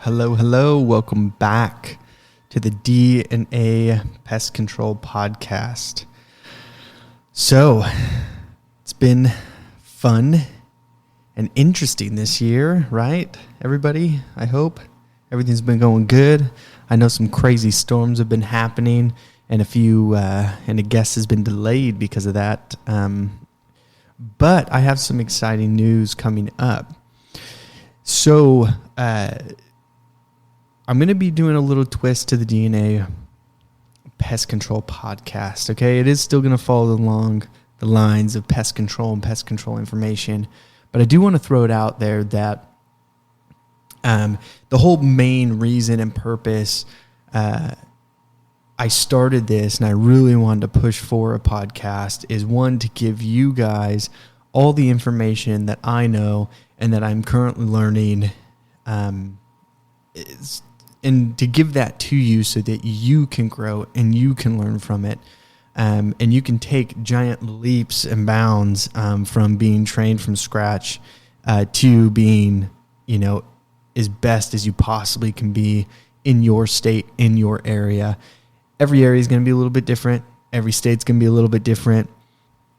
Hello. Welcome back to the D&A Pest Control Podcast. So, it's been fun and interesting this year, right? Everybody, I hope everything's been going good. I know some crazy storms have been happening, and a guest has been delayed because of that. But I have some exciting news coming up. So, I'm going to be doing a little twist to the D&A Pest Control Podcast, okay? It is still going to follow along the lines of pest control and pest control information, but I do want to throw it out there that the whole main reason and purpose I started this and I really wanted to push for a podcast is, one, to give you guys all the information that I know and that I'm currently learning, and to give that to you so that you can grow and you can learn from it, and you can take giant leaps and bounds from being trained from scratch to being, as best as you possibly can be in your state, in your area. Every area is going to be a little bit different. Every state's going to be a little bit different.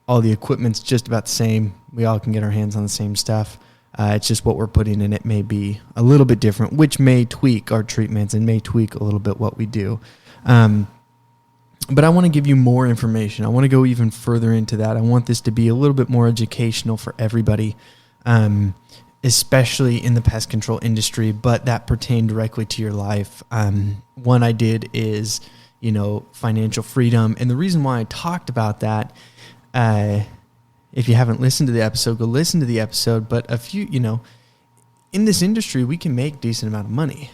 All the equipment's just about the same. We all can get our hands on the same stuff. It's just what we're putting in it may be a little bit different, which may tweak our treatments and may tweak a little bit what we do. But I want to give you more information. I want to go even further into that. I want this to be a little bit more educational for everybody, especially in the pest control industry, but that pertain directly to your life. One I did is, financial freedom. And the reason why I talked about that, if you haven't listened to the episode, go listen to the episode. But in this industry, we can make a decent amount of money.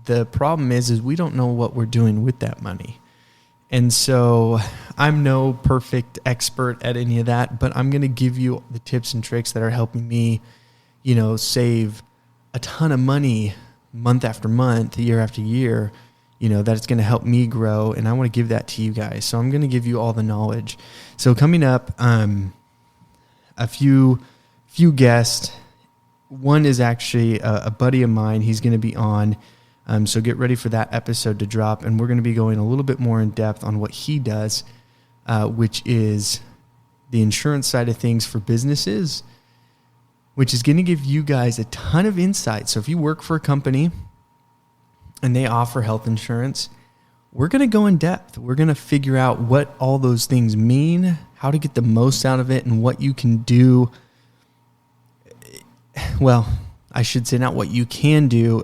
The problem is we don't know what we're doing with that money. And so I'm no perfect expert at any of that, but I'm going to give you the tips and tricks that are helping me, save a ton of money month after month, year after year, that it's going to help me grow. And I want to give that to you guys. So I'm going to give you all the knowledge. So coming up, a few guests. One is actually a buddy of mine. He's going to be on. So get ready for that episode to drop. And we're going to be going a little bit more in depth on what he does, which is the insurance side of things for businesses, which is going to give you guys a ton of insight. So if you work for a company and they offer health insurance, we're going to go in depth. We're going to figure out what all those things mean, how to get the most out of it, and what you can do. Well, I should say not what you can do.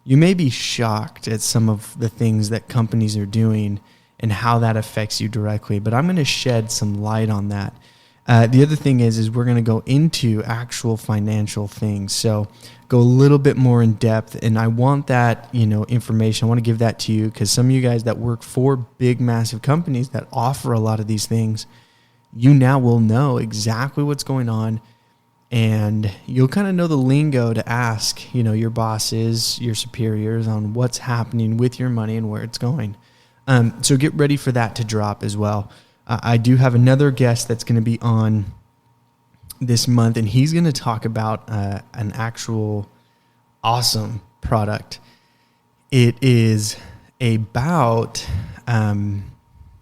You may be shocked at some of the things that companies are doing and how that affects you directly, but I'm going to shed some light on that. The other thing is we're going to go into actual financial things. So go a little bit more in depth. And I want that, information. I want to give that to you because some of you guys that work for big, massive companies that offer a lot of these things, you now will know exactly what's going on. And you'll kind of know the lingo to ask, your bosses, your superiors on what's happening with your money and where it's going. So get ready for that to drop as well. I do have another guest that's going to be on this month, and he's going to talk about an actual awesome product. It is about, I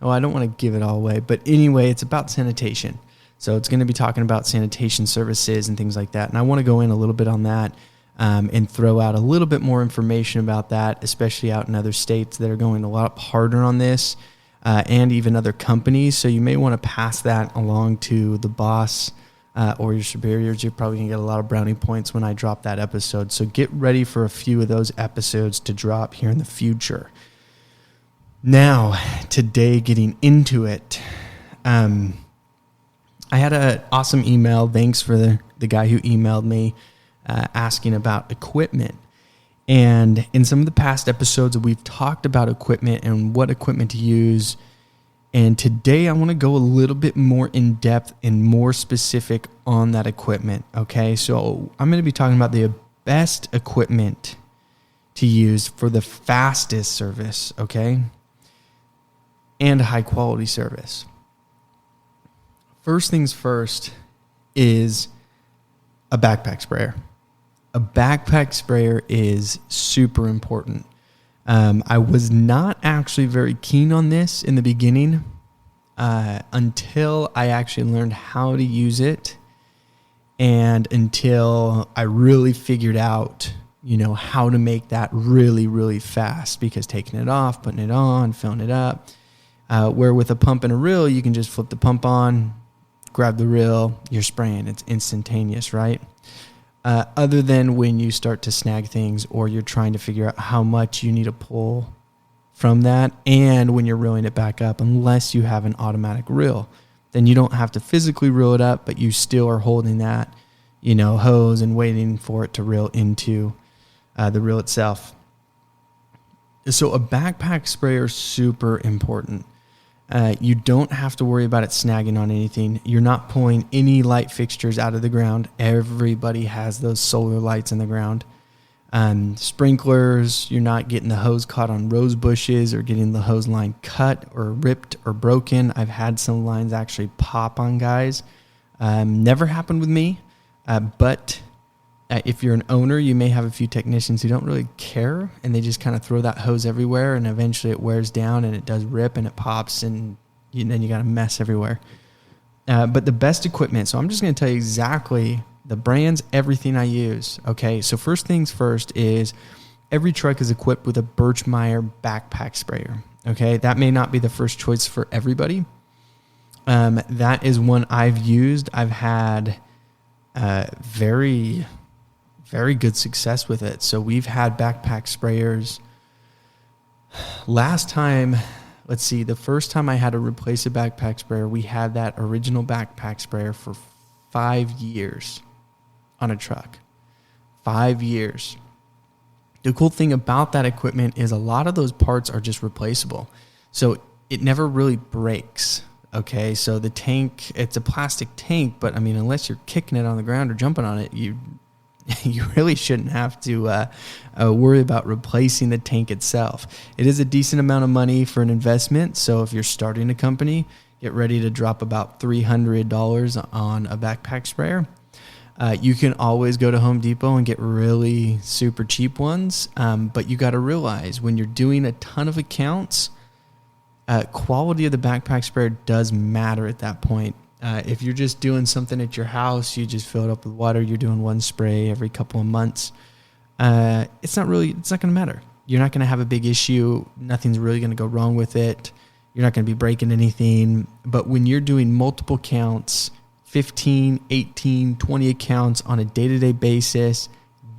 don't want to give it all away, but anyway, it's about sanitation. So it's going to be talking about sanitation services and things like that. And I want to go in a little bit on that and throw out a little bit more information about that, especially out in other states that are going a lot harder on this. And even other companies. So you may want to pass that along to the boss or your superiors. You're probably going to get a lot of brownie points when I drop that episode. So get ready for a few of those episodes to drop here in the future. Now, today, getting into it, I had an awesome email. Thanks for the guy who emailed me asking about equipment. And in some of the past episodes, we've talked about equipment and what equipment to use. And today I want to go a little bit more in depth and more specific on that equipment. Okay, so I'm going to be talking about the best equipment to use for the fastest service, okay, and high quality service. First things first is a backpack sprayer. A backpack sprayer is super important. I was not actually very keen on this in the beginning until I actually learned how to use it, and until I really figured out, how to make that really, really fast, because taking it off, putting it on, filling it up, where with a pump and a reel, you can just flip the pump on, grab the reel, you're spraying. It's instantaneous, right? Other than when you start to snag things, or you're trying to figure out how much you need to pull from that, and when you're reeling it back up, unless you have an automatic reel, then you don't have to physically reel it up, but you still are holding that, hose and waiting for it to reel into the reel itself. So a backpack sprayer is super important. You don't have to worry about it snagging on anything. You're not pulling any light fixtures out of the ground. Everybody has those solar lights in the ground. Sprinklers, you're not getting the hose caught on rose bushes or getting the hose line cut or ripped or broken. I've had some lines actually pop on guys. Never happened with me, but if you're an owner, you may have a few technicians who don't really care, and they just kind of throw that hose everywhere, and eventually it wears down and it does rip and it pops, and then you got a mess everywhere. But the best equipment, so I'm just going to tell you exactly the brands, everything I use. Okay, so first things first is every truck is equipped with a Birchmeier backpack sprayer. Okay, that may not be the first choice for everybody. That is one I've used. I've had very good success with it. So we've had backpack sprayers. Last time, the first time I had to replace a backpack sprayer, we had that original backpack sprayer for 5 years on a truck. 5 years. The cool thing about that equipment is a lot of those parts are just replaceable. So it never really breaks. Okay, so the tank, it's a plastic tank, but unless you're kicking it on the ground or jumping on it, you really shouldn't have to worry about replacing the tank itself. It is a decent amount of money for an investment. So if you're starting a company, get ready to drop about $300 on a backpack sprayer. You can always go to Home Depot and get really super cheap ones. But you got to realize when you're doing a ton of accounts, quality of the backpack sprayer does matter at that point. If you're just doing something at your house, you just fill it up with water, you're doing one spray every couple of months, it's not going to matter. You're not going to have a big issue. Nothing's really going to go wrong with it. You're not going to be breaking anything. But when you're doing multiple counts, 15, 18, 20 accounts on a day-to-day basis,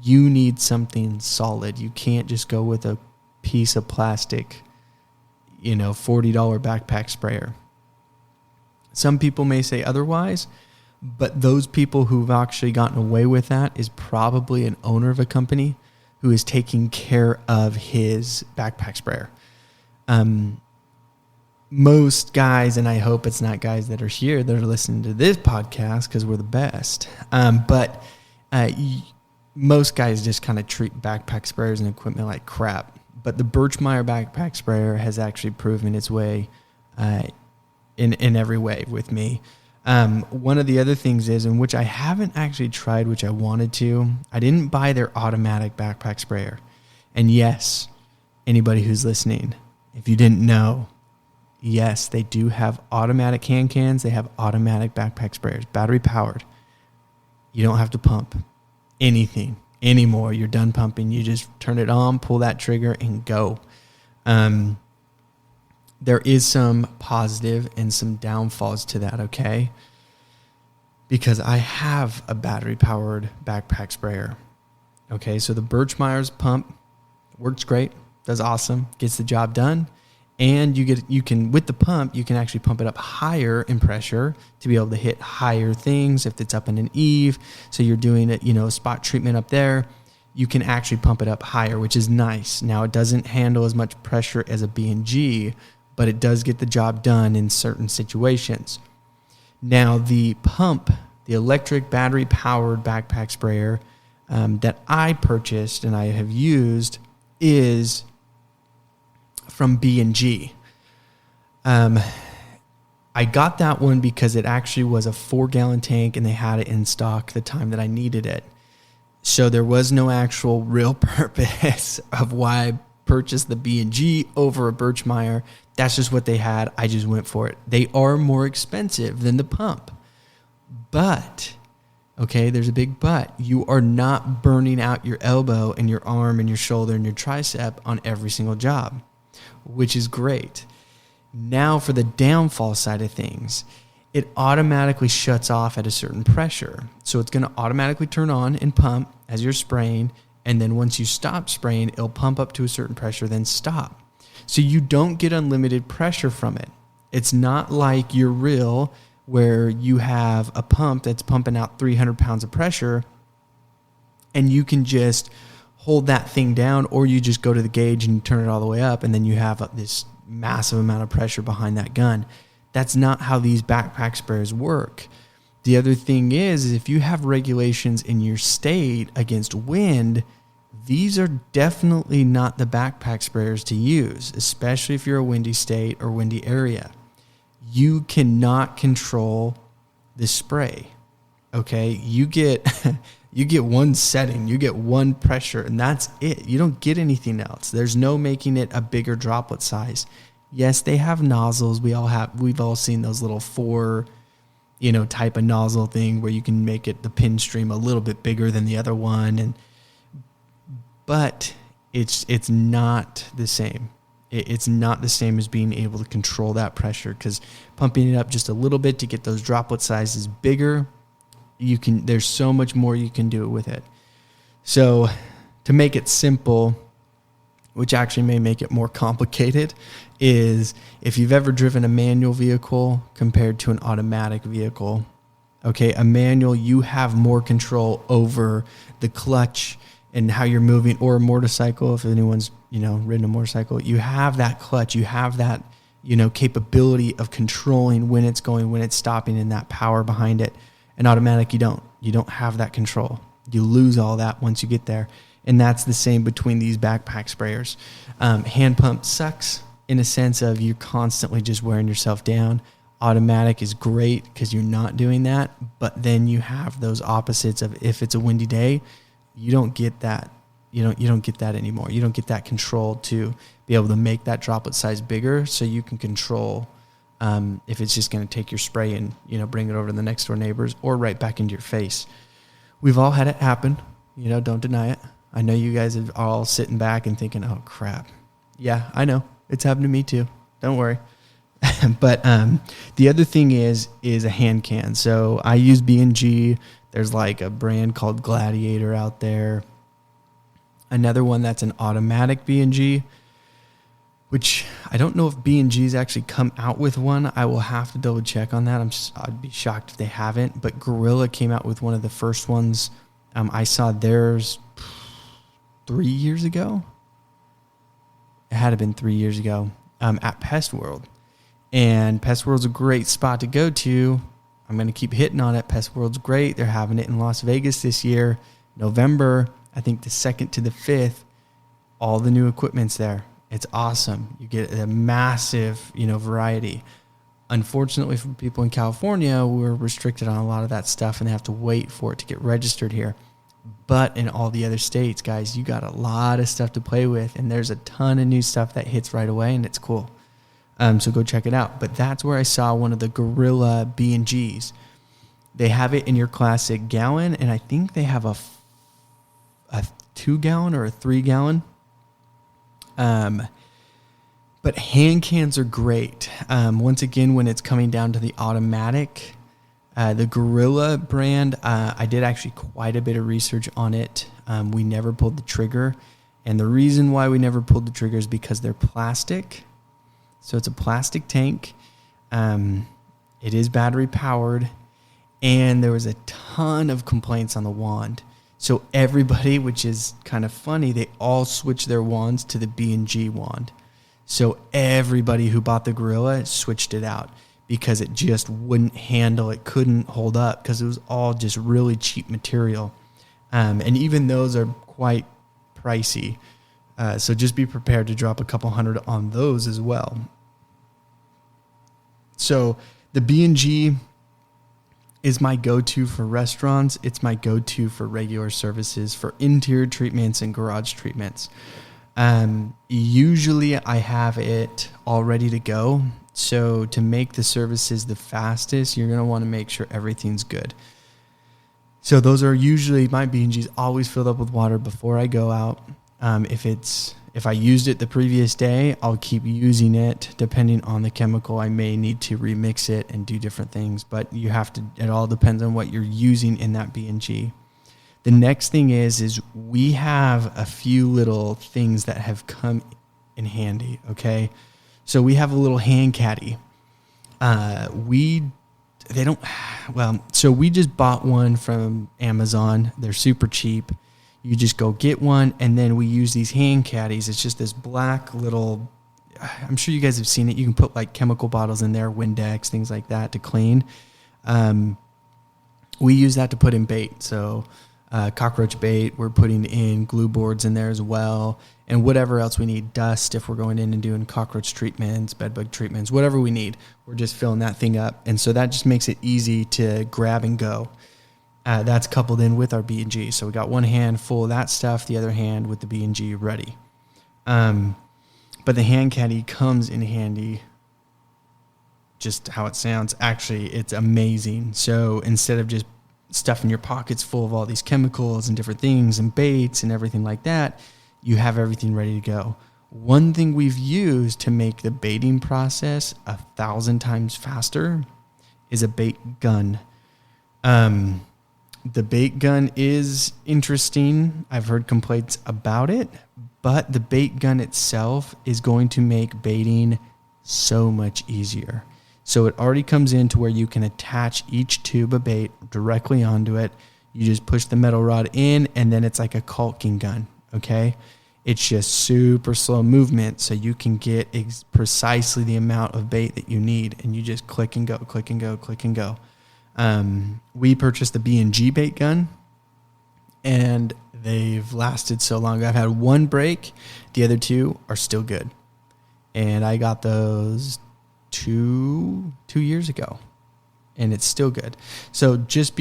you need something solid. You can't just go with a piece of plastic, $40 backpack sprayer. Some people may say otherwise, but those people who've actually gotten away with that is probably an owner of a company who is taking care of his backpack sprayer. Most guys, and I hope it's not guys that are here that are listening to this podcast because we're the best, but most guys just kind of treat backpack sprayers and equipment like crap. But the Birchmeier backpack sprayer has actually proven its way in every way with me. One of the other things is, in which I haven't actually tried, which I wanted to, I didn't buy their automatic backpack sprayer. And yes, anybody who's listening, if you didn't know, yes, they do have automatic hand cans. They have automatic backpack sprayers, battery powered. You don't have to pump anything anymore. You're done pumping. You just turn it on, pull that trigger, and go. There is some positive and some downfalls to that, okay? Because I have a battery-powered backpack sprayer. Okay, so the Birchmeier's pump works great, does awesome, gets the job done, and you can with the pump, you can actually pump it up higher in pressure to be able to hit higher things if it's up in an eave. So you're doing it, spot treatment up there. You can actually pump it up higher, which is nice. Now, it doesn't handle as much pressure as a B&G, but it does get the job done in certain situations. Now, the pump, the electric battery-powered backpack sprayer that I purchased and I have used is from B&G. I got that one because it actually was a 4-gallon tank and they had it in stock the time that I needed it. So there was no actual real purpose of why I purchased the B&G over a Birchmeier. That's just what they had. I just went for it. They are more expensive than the pump. But, okay, there's a big but. You are not burning out your elbow and your arm and your shoulder and your tricep on every single job, which is great. Now for the downfall side of things, it automatically shuts off at a certain pressure. So it's going to automatically turn on and pump as you're spraying. And then once you stop spraying, it'll pump up to a certain pressure, then stop. So you don't get unlimited pressure from it. It's not like your reel where you have a pump that's pumping out 300 pounds of pressure and you can just hold that thing down, or you just go to the gauge and turn it all the way up and then you have this massive amount of pressure behind that gun. That's not how these backpack sprayers work. The other thing is if you have regulations in your state against wind, these are definitely not the backpack sprayers to use, especially if you're a windy state or windy area. You cannot control the spray. Okay, you get one setting, you get one pressure, and that's it. You don't get anything else. There's no making it a bigger droplet size. Yes, they have nozzles. We've all seen those little 4, type of nozzle thing where you can make it the pin stream a little bit bigger than the other one, but it's not the same. It's not the same as being able to control that pressure, because pumping it up just a little bit to get those droplet sizes bigger, there's so much more you can do with it. So to make it simple, which actually may make it more complicated, is if you've ever driven a manual vehicle compared to an automatic vehicle, okay, a manual, you have more control over the clutch and how you're moving, or a motorcycle, if anyone's, ridden a motorcycle, you have that clutch, you have that, capability of controlling when it's going, when it's stopping, and that power behind it. An automatic, you don't have that control. You lose all that once you get there. And that's the same between these backpack sprayers. Hand pump sucks in a sense of you're constantly just wearing yourself down. Automatic is great because you're not doing that. But then you have those opposites of, if it's a windy day, you don't get that. You don't get that anymore. You don't get that control to be able to make that droplet size bigger, so you can control if it's just going to take your spray and bring it over to the next door neighbors or right back into your face. We've all had it happen. Don't deny it. I know you guys are all sitting back and thinking, oh, crap. Yeah, I know. It's happened to me too. Don't worry. But the other thing is a hand can. So I use B&G. There's like a brand called Gladiator out there. Another one that's an automatic B&G, which I don't know if B&G's actually come out with one. I will have to double check on that. I'd be shocked if they haven't. But Gorilla came out with one of the first ones. I saw theirs 3 years ago. It had to have been 3 years ago at Pest World. And Pest World's a great spot to go to. I'm going to keep hitting on it. Pest World's great. They're having it in Las Vegas this year, November, I think the 2nd to the 5th. All the new equipment's there. It's awesome. You get a massive, variety. Unfortunately for people in California, we're restricted on a lot of that stuff and they have to wait for it to get registered here. But in all the other states, guys, you got a lot of stuff to play with, and there's a ton of new stuff that hits right away, and it's cool. So go check it out. But that's where I saw one of the Gorilla B&Gs. They have it in your classic gallon, and I think they have a 2-gallon or a 3-gallon. But hand cans are great. Once again, when it's coming down to the automatic, the Gorilla brand, I did actually quite a bit of research on it. We never pulled the trigger. And the reason why we never pulled the trigger is because they're plastic. So it's a plastic tank. It is battery powered. And there was a ton of complaints on the wand. So everybody, which is kind of funny, they all switched their wands to the B&G wand. So everybody who bought the Gorilla switched it out because it just wouldn't handle, it couldn't hold up because it was all just really cheap material. And even those are quite pricey. So just be prepared to drop a couple hundred on those as well. So the B&G, is my go-to for restaurants. It's my go-to for regular services, for interior treatments and garage treatments. Usually I have it all ready to go. So to make the services the fastest, you're going to want to make sure everything's good. So those are usually, my B&G's always filled up with water before I go out. If I used it the previous day, I'll keep using it. Depending on the chemical, I may need to remix it and do different things, but it all depends on what you're using in that B&G. The next thing is we have a few little things that have come in handy. Okay. So we have a little hand caddy. So we just bought one from Amazon. They're super cheap. You just go get one, and then we use these hand caddies. It's just this black little, I'm sure you guys have seen it. You can put like chemical bottles in there, Windex, things like that to clean. We use that to put in bait. So cockroach bait, we're putting in glue boards in there as well, and whatever else we need, dust, if we're going in and doing cockroach treatments, bedbug treatments, whatever we need, we're just filling that thing up. And so that just makes it easy to grab and go. That's coupled in with our B&G. So we got one hand full of that stuff, the other hand with the B&G ready. But the hand caddy comes in handy, just how it sounds. Actually, it's amazing. So instead of just stuffing your pockets full of all these chemicals and different things and baits and everything like that, you have everything ready to go. One thing we've used to make the baiting process 1,000 times faster is a bait gun. The bait gun is interesting. I've heard complaints about it, but the bait gun itself is going to make baiting so much easier. So it already comes into where you can attach each tube of bait directly onto it. You just push the metal rod in, and then it's like a caulking gun, okay? It's just super slow movement, so you can get precisely the amount of bait that you need, and you just click and go, click and go, click and go. We purchased the B&G bait gun, and they've lasted so long. I've had one break. The other two are still good. And I got those two years ago, and it's still good. So just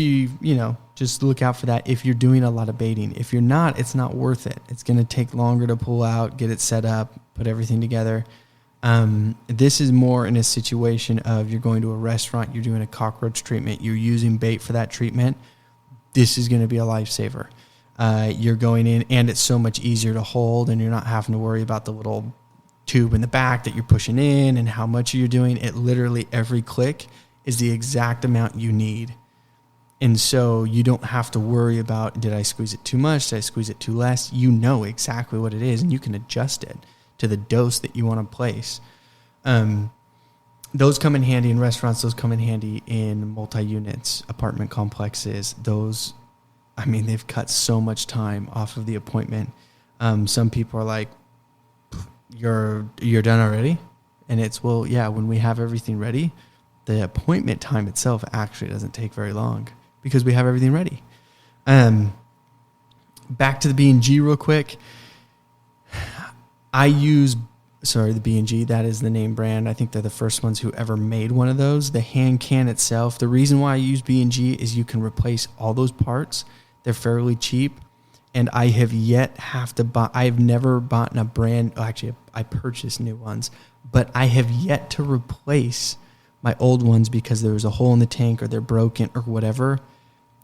just look out for that if you're doing a lot of baiting. If you're not, it's not worth it. It's going to take longer to pull out, get it set up, put everything together. This is more in a situation of you're going to a restaurant, you're doing a cockroach treatment, you're using bait for that treatment. This is going to be a lifesaver. You're going in, and it's so much easier to hold, and you're not having to worry about the little tube in the back that you're pushing in and how much you're doing. It literally, every click is the exact amount you need. And so you don't have to worry about, did I squeeze it too much? Did I squeeze it too less? You know exactly what it is, and you can adjust it to the dose that you want to place. Those come in handy in restaurants. Those come in handy in multi-units, apartment complexes. They've cut so much time off of the appointment. Some people are like, you're done already? And it's, well, yeah, when we have everything ready, the appointment time itself actually doesn't take very long because we have everything ready. Back to the B&G real quick. The B&G, that is the name brand. I think they're the first ones who ever made one of those. The hand can itself, the reason why I use B&G is you can replace all those parts. They're fairly cheap. And I have never bought a brand. Actually, I purchased new ones, but I have yet to replace my old ones because there was a hole in the tank or they're broken or whatever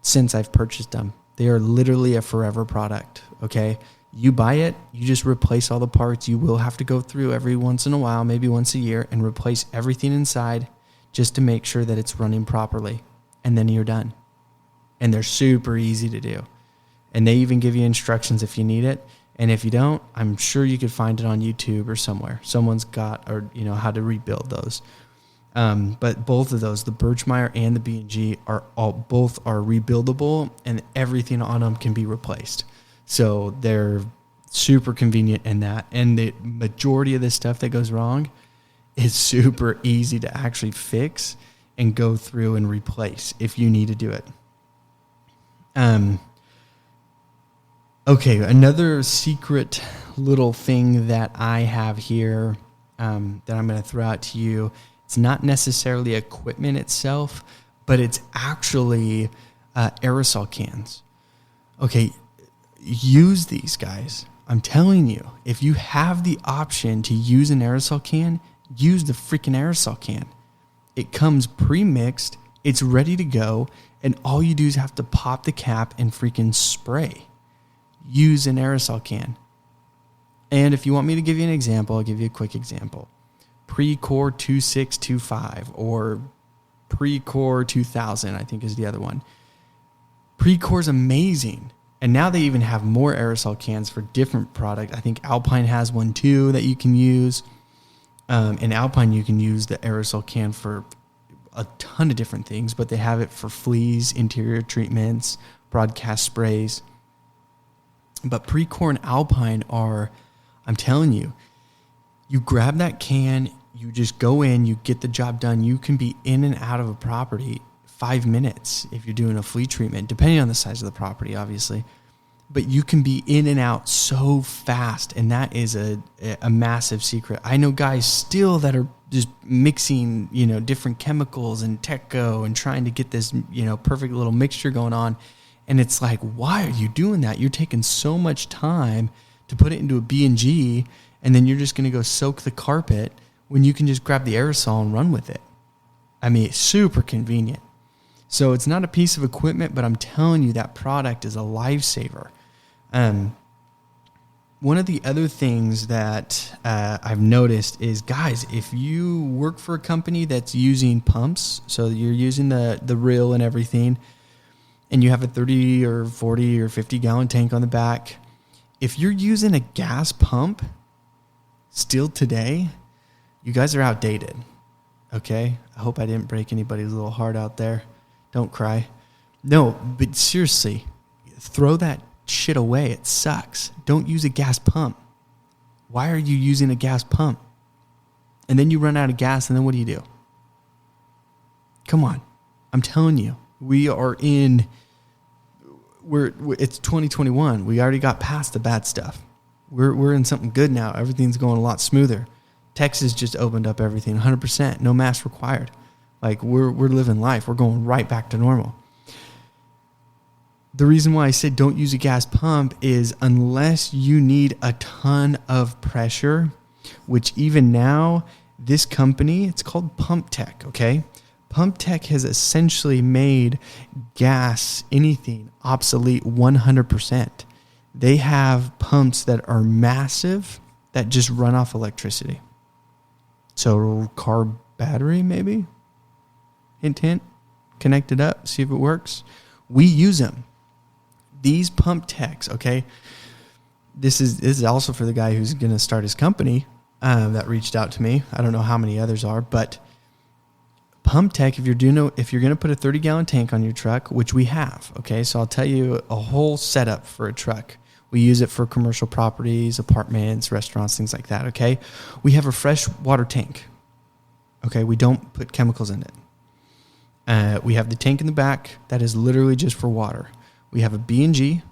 since I've purchased them. They are literally a forever product. Okay. You buy it, you just replace all the parts. You will have to go through every once in a while, maybe once a year, and replace everything inside just to make sure that it's running properly. And then you're done. And they're super easy to do. And they even give you instructions if you need it. And if you don't, I'm sure you could find it on YouTube or somewhere. Someone's got, how to rebuild those. But both of those, the Birchmeier and the B&G, both are rebuildable, and everything on them can be replaced. So they're super convenient in that. And the majority of the stuff that goes wrong is super easy to actually fix and go through and replace if you need to do it. Okay, another secret little thing that I have here that I'm going to throw out to you. It's not necessarily equipment itself, but it's actually aerosol cans. Okay, use these, guys. I'm telling you, if you have the option to use an aerosol can, use the freaking aerosol can. It comes pre-mixed, it's ready to go, and all you do is have to pop the cap and freaking spray. Use an aerosol can. And if you want me to give you an example, I'll give you a quick example. Pre-Core 2625 or Pre-Core 2000, I think is the other one. Pre-Core is amazing. And now they even have more aerosol cans for different product. I think Alpine has one too that you can use. In Alpine, you can use the aerosol can for a ton of different things, but they have it for fleas, interior treatments, broadcast sprays. But Pre-Core and Alpine are, I'm telling you, you grab that can, you just go in, you get the job done. You can be in and out of a property 5 minutes if you're doing a flea treatment, depending on the size of the property, obviously. But you can be in and out so fast, and that is a massive secret. I know guys still that are just mixing, different chemicals and Techco and trying to get this, perfect little mixture going on. And it's like, why are you doing that? You're taking so much time to put it into a B&G, and then you're just going to go soak the carpet when you can just grab the aerosol and run with it. I mean, it's super convenient. So it's not a piece of equipment, but I'm telling you that product is a lifesaver. One of the other things that I've noticed is, guys, if you work for a company that's using pumps, so you're using the reel and everything, and you have a 30 or 40 or 50 gallon tank on the back, if you're using a gas pump still today, you guys are outdated. Okay? I hope I didn't break anybody's little heart out there. Don't cry. No, but seriously, throw that shit away. It sucks. Don't use a gas pump. Why are you using a gas pump? And then you run out of gas, and then what do? Come on. I'm telling you, it's 2021. We already got past the bad stuff. We're in something good now. Everything's going a lot smoother. Texas just opened up everything 100%. No mask required. Like, we're living life. We're going right back to normal. The reason why I said don't use a gas pump is unless you need a ton of pressure, which even now, this company, it's called Pump Tech, okay? Pump Tech has essentially made gas, anything, obsolete 100%. They have pumps that are massive that just run off electricity. So car battery, maybe? Hint, hint. Connect it up, see if it works. We use them. These Pump Techs, okay? This is also for the guy who's going to start his company that reached out to me. I don't know how many others are, but Pump Tech, if you're going to put a 30-gallon tank on your truck, which we have, okay? So I'll tell you a whole setup for a truck. We use it for commercial properties, apartments, restaurants, things like that, okay? We have a fresh water tank, okay? We don't put chemicals in it. We have the tank in the back that is literally just for water. We have a B&G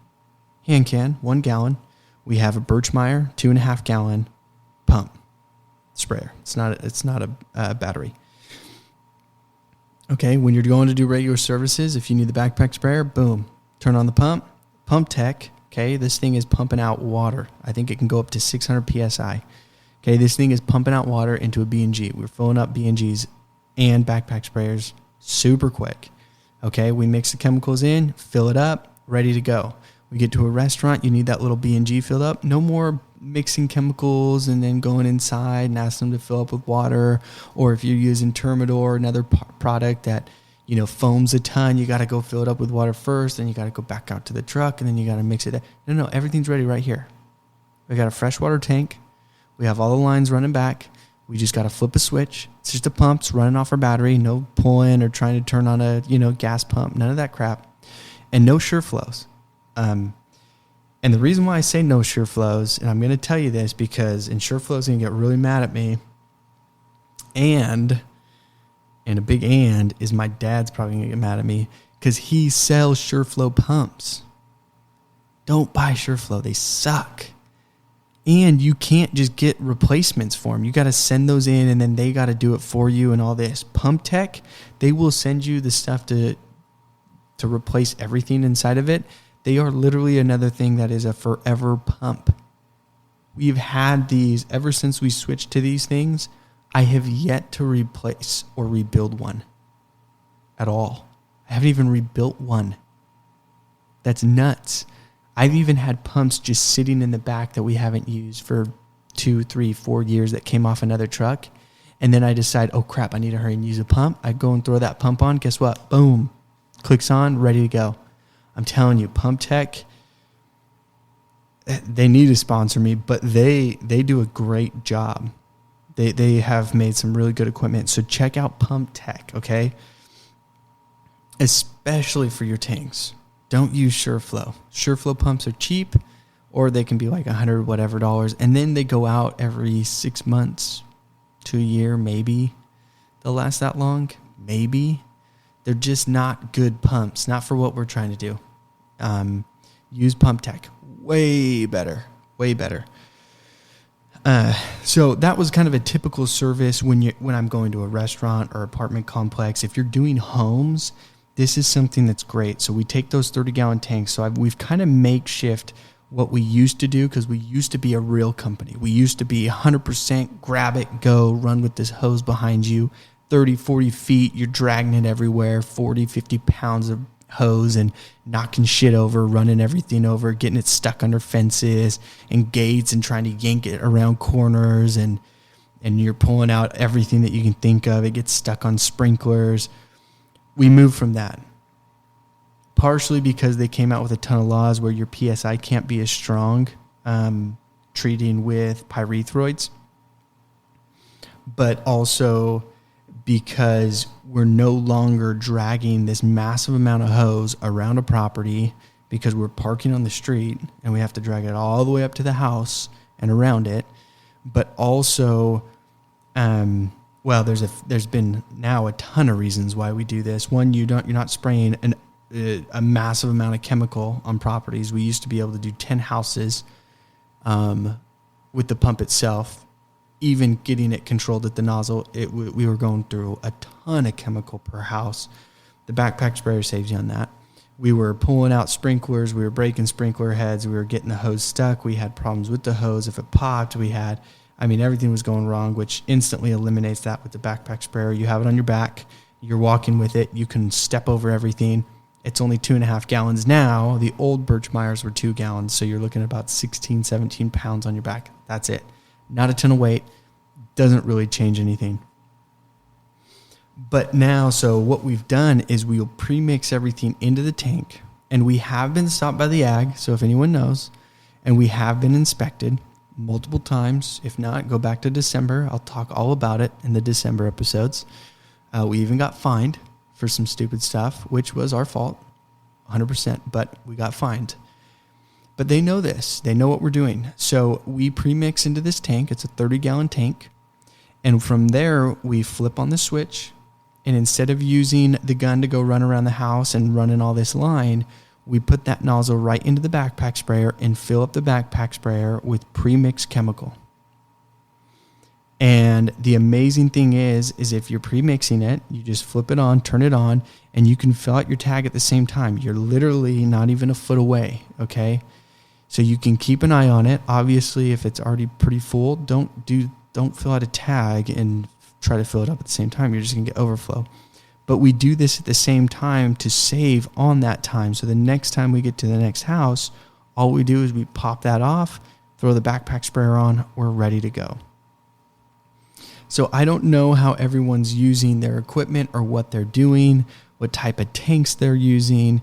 hand can, 1 gallon. We have a Birchmeier 2.5 gallon pump sprayer. It's not a battery. Okay, when you're going to do regular services, if you need the backpack sprayer, boom, turn on the pump. Pump Tech, okay, this thing is pumping out water. I think it can go up to 600 PSI. Okay, this thing is pumping out water into a B&G. We're filling up B&Gs and backpack sprayers super quick. Okay, we mix the chemicals in, fill it up, ready to go. We get to a restaurant, you need that little B&G filled up. No more mixing chemicals and then going inside and asking them to fill up with water. Or if you're using Termidor, another product that, foams a ton, you got to go fill it up with water first, then you got to go back out to the truck, and then you got to mix it. No, everything's ready right here. We got a freshwater tank. We have all the lines running back. We just got to flip a switch. It's just a pump. It's running off our battery. No pulling or trying to turn on a, gas pump. None of that crap. And no SureFlows. And the reason why I say no SureFlows, and I'm going to tell you this because SureFlows is going to get really mad at me. And a big and is my dad's probably going to get mad at me because he sells SureFlow pumps. Don't buy SureFlow. They suck. And you can't just get replacements for them. You got to send those in, and then they got to do it for you and all this. Pump Tech, they will send you the stuff to replace everything inside of it. They are literally another thing that is a forever pump. We've had these ever since we switched to these things. I have yet to replace or rebuild one at all. I haven't even rebuilt one. That's nuts. I've even had pumps just sitting in the back that we haven't used for 2, 3, 4 years that came off another truck. And then I decide, oh crap, I need to hurry and use a pump. I go and throw that pump on. Guess what? Boom. Clicks on, ready to go. I'm telling you, Pump Tech, they need to sponsor me, but they do a great job. They have made some really good equipment. So check out Pump Tech, okay? Especially for your tanks. Don't use SureFlow. SureFlow pumps are cheap, or they can be like $100 whatever dollars, and then they go out every 6 months to a year, maybe. They'll last that long, maybe. They're just not good pumps, not for what we're trying to do. Use Pump Tech. Way better. So that was kind of a typical service when I'm going to a restaurant or apartment complex. If you're doing homes, this is something that's great. So we take those 30-gallon tanks. So we've kind of makeshift what we used to do, because we used to be a real company. We used to be 100% grab it, go, run with this hose behind you, 30, 40 feet, you're dragging it everywhere, 40, 50 pounds of hose and knocking shit over, running everything over, getting it stuck under fences and gates and trying to yank it around corners, and you're pulling out everything that you can think of. It gets stuck on sprinklers. We moved from that, partially because they came out with a ton of laws where your PSI can't be as strong treating with pyrethroids, but also because we're no longer dragging this massive amount of hose around a property, because we're parking on the street and we have to drag it all the way up to the house and around it. But also, there's been now a ton of reasons why we do this. One, you're not spraying a massive amount of chemical on properties. We used to be able to do 10 houses with the pump itself. Even getting it controlled at the nozzle, we were going through a ton of chemical per house. The backpack sprayer saves you on that. We were pulling out sprinklers. We were breaking sprinkler heads. We were getting the hose stuck. We had problems with the hose. If it popped, everything was going wrong, which instantly eliminates that with the backpack sprayer. You have it on your back. You're walking with it. You can step over everything. It's only 2.5 gallons now. The old Birchmeyers were 2 gallons, so you're looking at about 16, 17 pounds on your back. That's it. Not a ton of weight. Doesn't really change anything. But now, so what we've done is we'll pre-mix everything into the tank, and we have been stopped by the ag, so if anyone knows, and we have been inspected multiple times. If not, go back to December. I'll talk all about it in the December episodes. We even got fined for some stupid stuff, which was our fault, 100%, but we got fined. But they know this. They know what we're doing. So we pre-mix into this tank. It's a 30-gallon tank. And from there, we flip on the switch. And instead of using the gun to go run around the house and running all this line, we put that nozzle right into the backpack sprayer and fill up the backpack sprayer with pre-mixed chemical. And the amazing thing is if you're pre-mixing it, you just flip it on, turn it on, and you can fill out your tag at the same time. You're literally not even a foot away, okay? So you can keep an eye on it. Obviously, if it's already pretty full, don't fill out a tag and try to fill it up at the same time. You're just going to get overflow. But we do this at the same time to save on that time. So the next time we get to the next house, all we do is we pop that off, throw the backpack sprayer on, we're ready to go. So I don't know how everyone's using their equipment or what they're doing, what type of tanks they're using.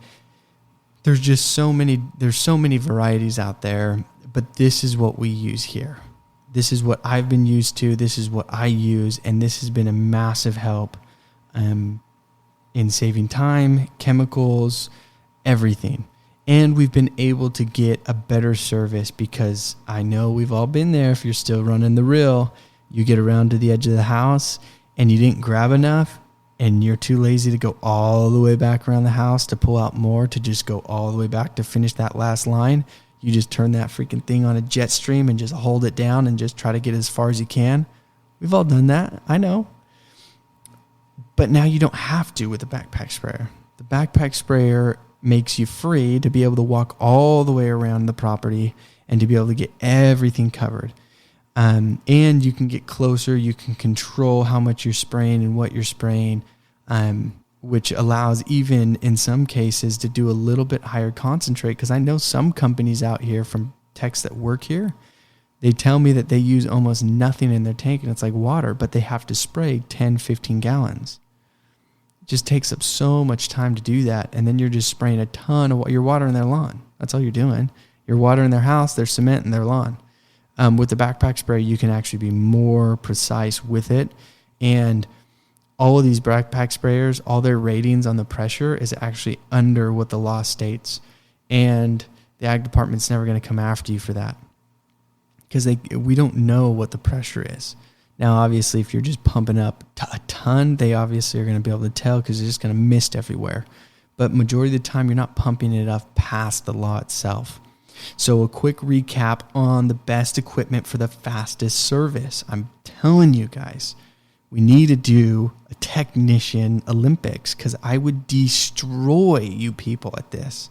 There's just so many varieties out there, but this is what we use here. This is what I've been used to. This is what I use, and this has been a massive help in saving time, chemicals, everything. And we've been able to get a better service, because I know we've all been there. If you're still running the reel, you get around to the edge of the house and you didn't grab enough, and you're too lazy to go all the way back around the house to pull out more, to just go all the way back to finish that last line. You just turn that freaking thing on a jet stream and just hold it down and just try to get as far as you can. We've all done that. I know. But now you don't have to with the backpack sprayer. The backpack sprayer makes you free to be able to walk all the way around the property and to be able to get everything covered. And you can get closer. You can control how much you're spraying and what you're spraying, which allows even in some cases to do a little bit higher concentrate. Because I know some companies out here from techs that work here, they tell me that they use almost nothing in their tank and it's like water, but they have to spray 10, 15 gallons. It just takes up so much time to do that. And then you're just spraying a ton of you're watering their lawn. That's all you're doing. You're watering their house, their cement, and their lawn. With the backpack sprayer, you can actually be more precise with it. And all of these backpack sprayers, all their ratings on the pressure is actually under what the law states. And the ag department's never going to come after you for that because we don't know what the pressure is. Now, obviously, if you're just pumping up a ton, they obviously are going to be able to tell because it's just going to mist everywhere. But majority of the time, you're not pumping it up past the law itself. So a quick recap on the best equipment for the fastest service. I'm telling you guys, we need to do a technician Olympics because I would destroy you people at this.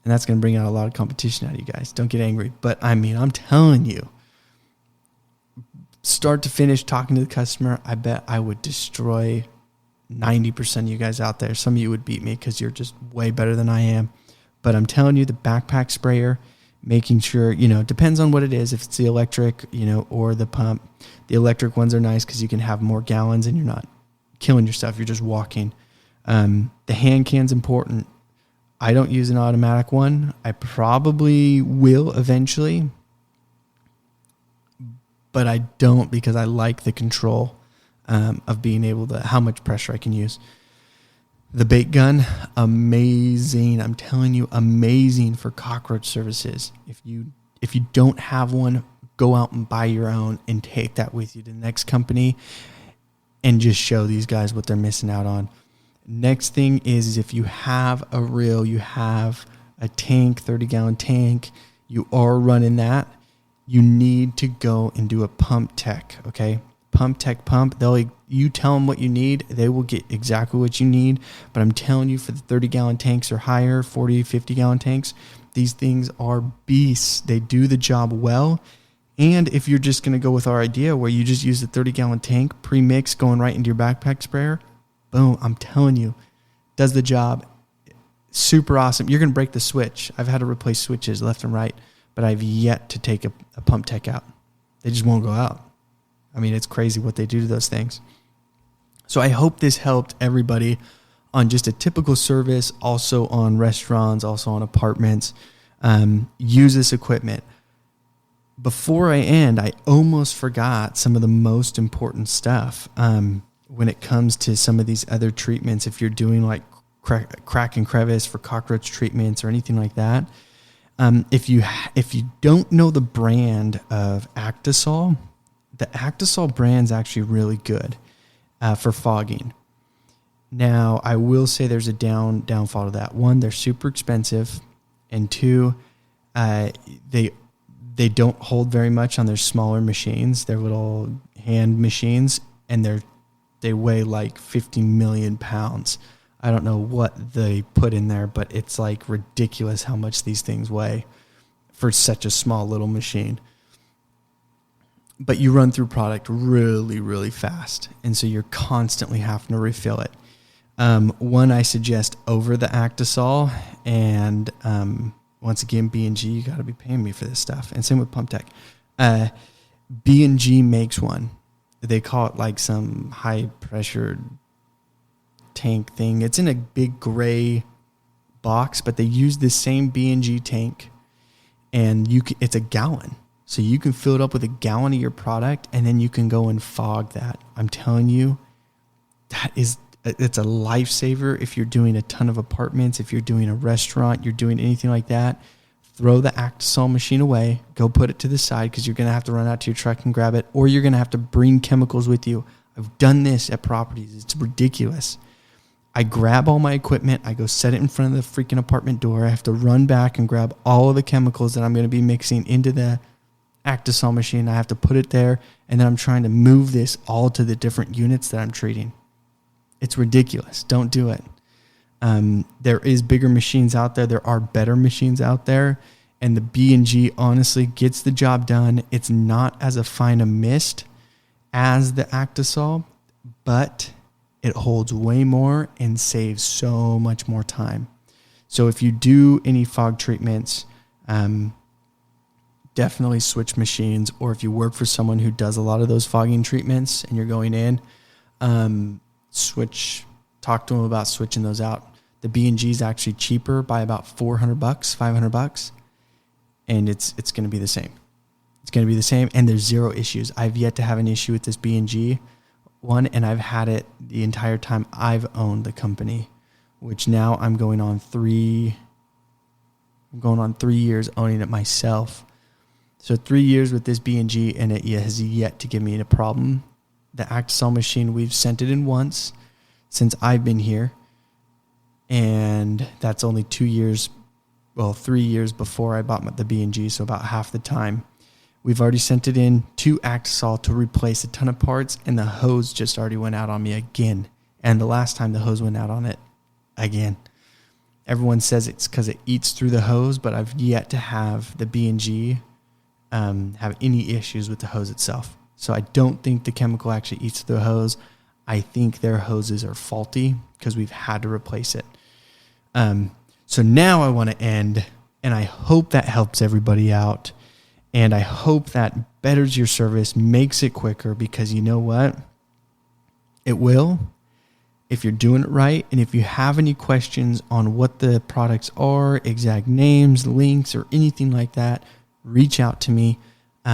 And that's going to bring out a lot of competition out of you guys. Don't get angry. But I mean, I'm telling you, start to finish talking to the customer, I bet I would destroy 90% of you guys out there. Some of you would beat me because you're just way better than I am. But I'm telling you, the backpack sprayer, making sure, it depends on what it is. If it's the electric, or the pump. The electric ones are nice because you can have more gallons and you're not killing yourself. You're just walking. The hand can's important. I don't use an automatic one. I probably will eventually. But I don't because I like the control of being able to, how much pressure I can use. The bait gun, amazing. I'm telling you, amazing for cockroach services. If you don't have one, go out and buy your own and take that with you to the next company and just show these guys what they're missing out on. Next thing is if you have a reel, you have a tank, 30-gallon tank, you are running that, you need to go and do a pump tech, okay? Pump tech pump. You tell them what you need, they will get exactly what you need. But I'm telling you, for the 30-gallon tanks or higher, 40, 50-gallon tanks, these things are beasts. They do the job well. And if you're just going to go with our idea where you just use the 30-gallon tank, pre-mix, going right into your backpack sprayer, boom, I'm telling you, does the job. Super awesome. You're going to break the switch. I've had to replace switches left and right, but I've yet to take a pump tech out. They just won't go out. I mean, it's crazy what they do to those things. So I hope this helped everybody on just a typical service, also on restaurants, also on apartments. Use this equipment. Before I end, I almost forgot some of the most important stuff when it comes to some of these other treatments. If you're doing like crack and crevice for cockroach treatments or anything like that, if you don't know the brand of Actisol, the Actisol brand's actually really good for fogging. Now, I will say there's a downfall to that. One, they're super expensive, and two, they don't hold very much on their smaller machines. They're little hand machines, and they weigh like 50 million pounds. I don't know what they put in there, but it's like ridiculous how much these things weigh for such a small little machine. But you run through product really, really fast. And so you're constantly having to refill it. One, I suggest over the Actisol. And once again, B&G, you got to be paying me for this stuff. And same with Pump Tech. B&G makes one. They call it like some high-pressure tank thing. It's in a big gray box, but they use this same B&G tank. And it's a gallon. So you can fill it up with a gallon of your product, and then you can go and fog that. I'm telling you, it's a lifesaver if you're doing a ton of apartments, if you're doing a restaurant, you're doing anything like that. Throw the Actisol machine away. Go put it to the side because you're going to have to run out to your truck and grab it, or you're going to have to bring chemicals with you. I've done this at properties. It's ridiculous. I grab all my equipment. I go set it in front of the freaking apartment door. I have to run back and grab all of the chemicals that I'm going to be mixing into the Actisol machine. I have to put it there, and then I'm trying to move this all to the different units that I'm treating. It's ridiculous. Don't do it. There is bigger machines out there. There are better machines out there, and the B&G honestly gets the job done. It's not as a fine a mist as the Actisol, but it holds way more and saves so much more time. So if you do any fog treatments, definitely switch machines. Or if you work for someone who does a lot of those fogging treatments and you're going in, talk to them about switching those out. The B&G is actually cheaper by about $400, $500, and it's going to be the same. It's going to be the same, and there's zero issues. I've yet to have an issue with this B&G one, and I've had it the entire time I've owned the company, which now I'm going on 3 years owning it myself. So 3 years with this B&G, and it has yet to give me a problem. The Actisol machine, we've sent it in once since I've been here, and that's only 3 years before I bought the B&G, so about half the time. We've already sent it in to Actisol to replace a ton of parts, and the hose just already went out on me again. And the last time the hose went out on it again. Everyone says it's because it eats through the hose, but I've yet to have the B&G have any issues with the hose itself. So I don't think the chemical actually eats through the hose. I think their hoses are faulty because we've had to replace it. So now I want to end, and I hope that helps everybody out. And I hope that betters your service, makes it quicker, because you know what? It will, if you're doing it right. And if you have any questions on what the products are, exact names, links, or anything like that, reach out to me.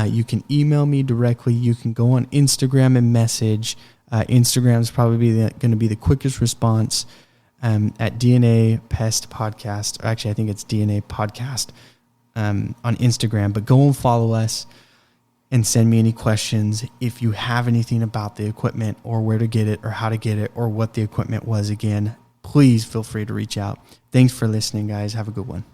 You can email me directly. You can go on Instagram and message. Instagram is probably going to be the quickest response at DNA Pest Podcast. Actually, I think it's DNA Podcast. On Instagram, but go and follow us and send me any questions. If you have anything about the equipment or where to get it or how to get it or what the equipment was again, please feel free to reach out. Thanks for listening, guys. Have a good one.